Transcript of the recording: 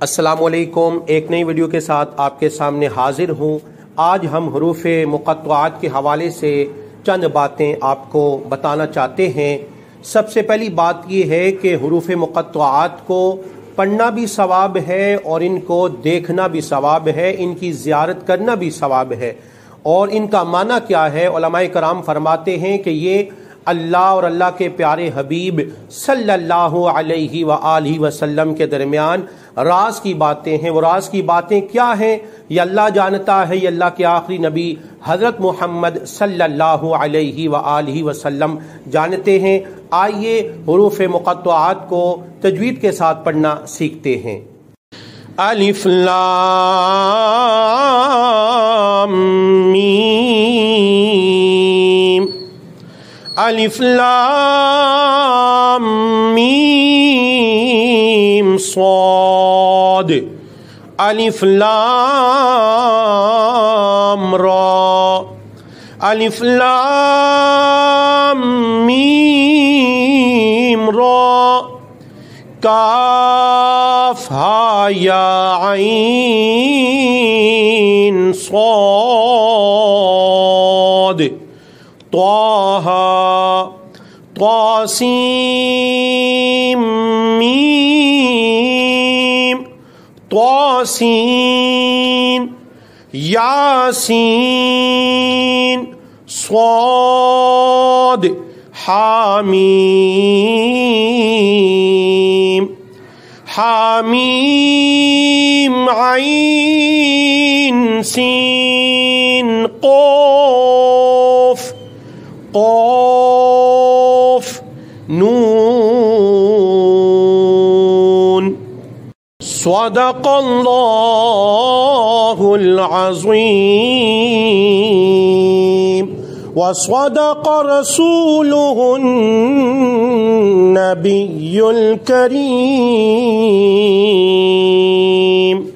السلام علیکم، ایک نئی ویڈیو کے ساتھ آپ کے سامنے حاضر ہوں۔ آج ہم حروف مقطعات کے حوالے سے چند باتیں آپ کو بتانا چاہتے ہیں۔ سب سے پہلی بات یہ ہے کہ حروف مقطعات کو پڑھنا بھی ثواب ہے اور ان کو دیکھنا بھی ثواب ہے، ان کی زیارت کرنا بھی ثواب ہے۔ اور ان کا معنی کیا ہے؟ علماء کرام فرماتے ہیں کہ یہ اللہ اور اللہ کے پیارے حبیب صلی اللہ علیہ وآلہ وسلم کے درمیان راز کی باتیں ہیں۔ وہ راز کی باتیں کیا ہیں یہ اللہ جانتا ہے، یہ اللہ کے آخری نبی حضرت محمد صلی اللہ علیہ وآلہ وسلم جانتے ہیں۔ آئیے حروف مقطعات کو تجوید کے ساتھ پڑھنا سیکھتے ہیں۔ الف لام میم، الف لام میم صاد، الف لام را، الف لام میم را، کاف ہا یا عین صاد، طٰ طاسیم میم، طاسین، یاسین صاد، حامیم، حامیم عین سین قاف، قاف نون۔ صدق اللہ العظیم وصدق رسولہ النبی الکریم۔